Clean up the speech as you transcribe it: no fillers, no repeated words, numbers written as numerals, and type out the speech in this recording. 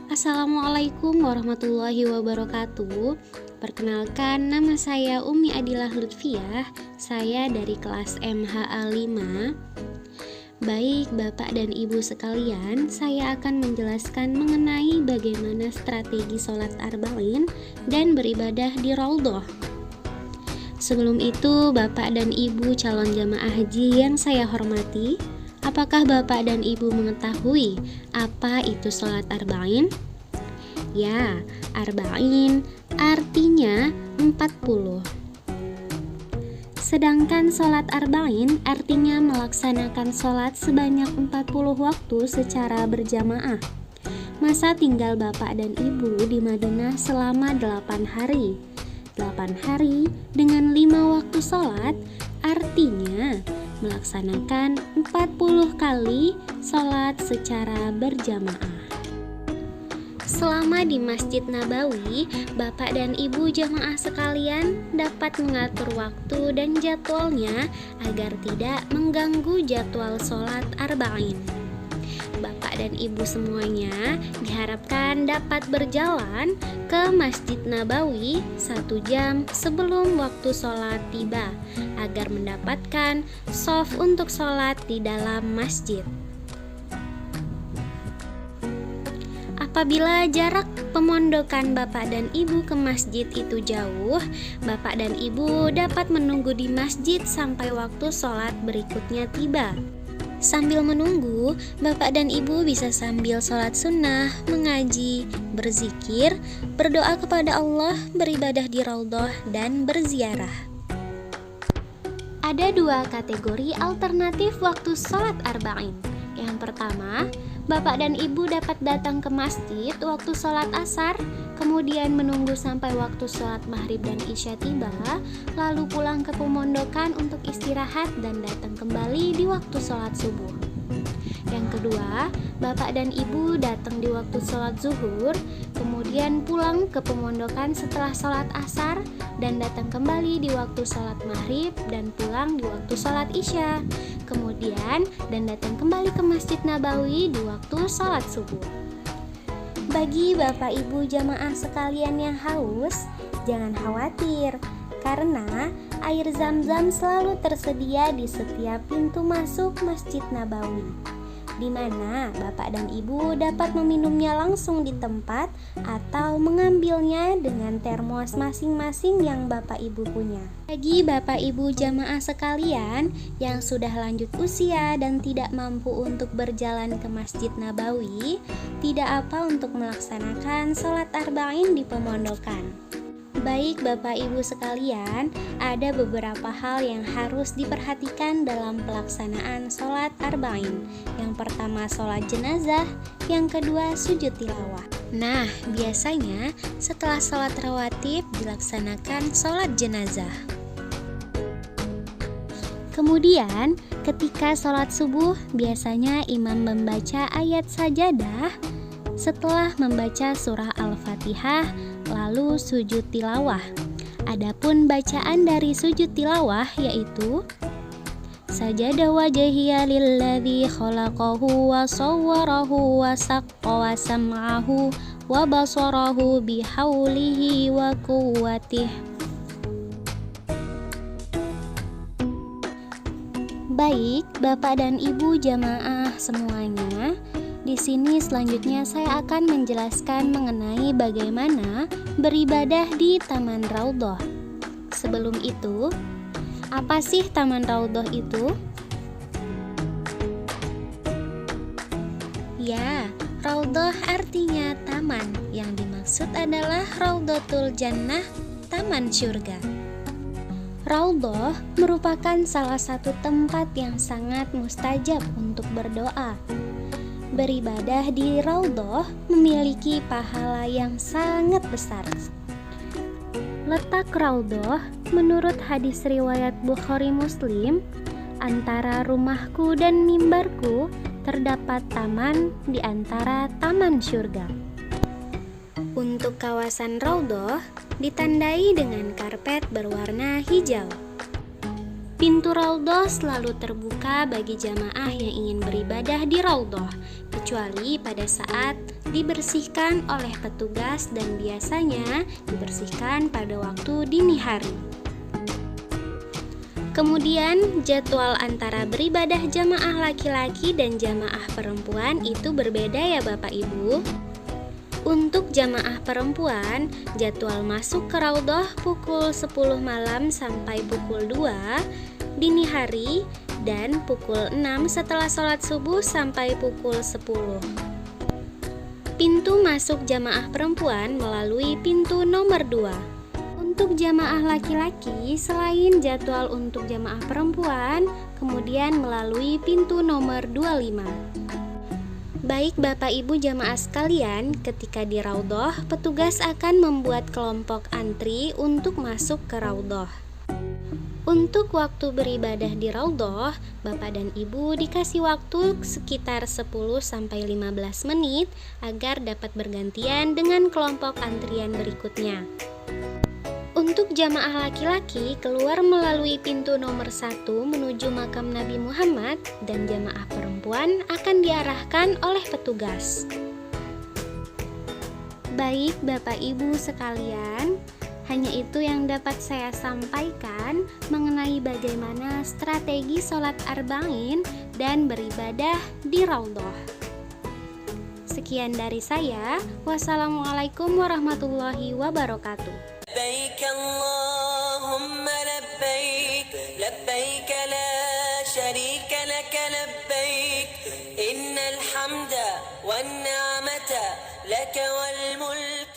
Assalamualaikum warahmatullahi wabarakatuh. Perkenalkan, nama saya Umi Adilah Lutfiah. Saya dari kelas MHA 5. Baik Bapak dan Ibu sekalian, saya akan menjelaskan mengenai bagaimana strategi sholat arba'in dan beribadah di Raudhah. Sebelum itu, Bapak dan Ibu calon jamaah haji yang saya hormati, apakah Bapak dan Ibu mengetahui apa itu sholat arba'in? Ya, arba'in artinya 40. Sedangkan sholat arba'in artinya melaksanakan sholat sebanyak 40 waktu secara berjamaah. Masa tinggal Bapak dan Ibu di Madinah selama 8 hari. 8 hari dengan 5 waktu sholat artinya melaksanakan 40 kali sholat secara berjamaah. Selama di Masjid Nabawi, Bapak dan Ibu jamaah sekalian dapat mengatur waktu dan jadwalnya agar tidak mengganggu jadwal sholat arba'in. Bapak dan Ibu semuanya diharapkan dapat berjalan ke Masjid Nabawi 1 jam sebelum waktu sholat tiba agar mendapatkan shaf untuk sholat di dalam masjid. Apabila jarak pemondokan Bapak dan Ibu ke masjid itu jauh, Bapak dan Ibu dapat menunggu di masjid sampai waktu sholat berikutnya tiba. Sambil menunggu, Bapak dan Ibu bisa sambil sholat sunnah, mengaji, berzikir, berdoa kepada Allah, beribadah di Raudhah, dan berziarah. Ada 2 kategori alternatif waktu sholat arba'in. Yang pertama, Bapak dan Ibu dapat datang ke masjid waktu sholat asar, kemudian menunggu sampai waktu sholat maghrib dan isya tiba, lalu pulang ke pemondokan untuk istirahat dan datang kembali di waktu sholat subuh. Yang kedua, Bapak dan Ibu datang di waktu sholat zuhur, kemudian pulang ke pemondokan setelah sholat asar, dan datang kembali di waktu sholat maghrib dan pulang di waktu sholat isya, kemudian dan datang kembali ke Masjid Nabawi di waktu sholat subuh. Bagi Bapak Ibu jamaah sekalian yang haus, jangan khawatir, karena air zam-zam selalu tersedia di setiap pintu masuk Masjid Nabawi, di mana Bapak dan Ibu dapat meminumnya langsung di tempat atau mengambilnya dengan termos masing-masing yang Bapak Ibu punya. Bagi Bapak Ibu jamaah sekalian yang sudah lanjut usia dan tidak mampu untuk berjalan ke Masjid Nabawi, tidak apa untuk melaksanakan sholat arba'in di pemondokan. Baik Bapak Ibu sekalian, ada beberapa hal yang harus diperhatikan dalam pelaksanaan sholat arba'in. Yang pertama sholat jenazah, yang kedua sujud tilawah. Nah, biasanya setelah sholat rawatib dilaksanakan sholat jenazah. Kemudian ketika sholat subuh, biasanya imam membaca ayat sajadah setelah membaca surah Al-Fatihah, lalu sujud tilawah. Adapun bacaan dari sujud tilawah yaitu sajada wajhiya lilladzi khalaqahu wa sawwarahu wa saqqa wa sam'ahu wa basarahu bihaulihi wa quwwatihi. Baik, Bapak dan Ibu jamaah semuanya, di sini selanjutnya saya akan menjelaskan mengenai bagaimana beribadah di Taman Raudhah. Sebelum itu, apa sih Taman Raudhah itu? Ya, Raudhah artinya taman. Yang dimaksud adalah Raudhatul Jannah, taman surga. Raudhah merupakan salah satu tempat yang sangat mustajab untuk berdoa. Beribadah di Raudhah memiliki pahala yang sangat besar. Letak Raudhah menurut hadis riwayat Bukhari Muslim, antara rumahku dan mimbarku terdapat taman di antara taman surga. Untuk kawasan Raudhah ditandai dengan karpet berwarna hijau. Pintu Raudhah selalu terbuka bagi jamaah yang ingin beribadah di Raudhah, kecuali pada saat dibersihkan oleh petugas dan biasanya dibersihkan pada waktu dini hari. Kemudian jadwal antara beribadah jamaah laki-laki dan jamaah perempuan itu berbeda ya Bapak Ibu. Untuk jamaah perempuan, jadwal masuk ke Raudhah pukul 10 malam sampai pukul 2 dini hari dan pukul 6 setelah sholat subuh sampai pukul 10. Pintu masuk jamaah perempuan melalui pintu nomor 2. Untuk jamaah laki-laki, selain jadwal untuk jamaah perempuan, kemudian melalui pintu nomor 25. Baik Bapak Ibu jamaah sekalian, ketika di Raudhah, petugas akan membuat kelompok antri untuk masuk ke Raudhah. Untuk waktu beribadah di Raudhah, Bapak dan Ibu dikasih waktu sekitar 10-15 menit agar dapat bergantian dengan kelompok antrian berikutnya. Untuk jamaah laki-laki keluar melalui pintu nomor 1 menuju makam Nabi Muhammad dan jamaah perempuan akan diarahkan oleh petugas. Baik Bapak Ibu sekalian, hanya itu yang dapat saya sampaikan mengenai bagaimana strategi sholat arba'in dan beribadah di Raudhah. Sekian dari saya. Wassalamualaikum warahmatullahi wabarakatuh. لبيك اللهم لبيك لبيك لا شريك لك لبيك إن الحمد والنعمة لك والملك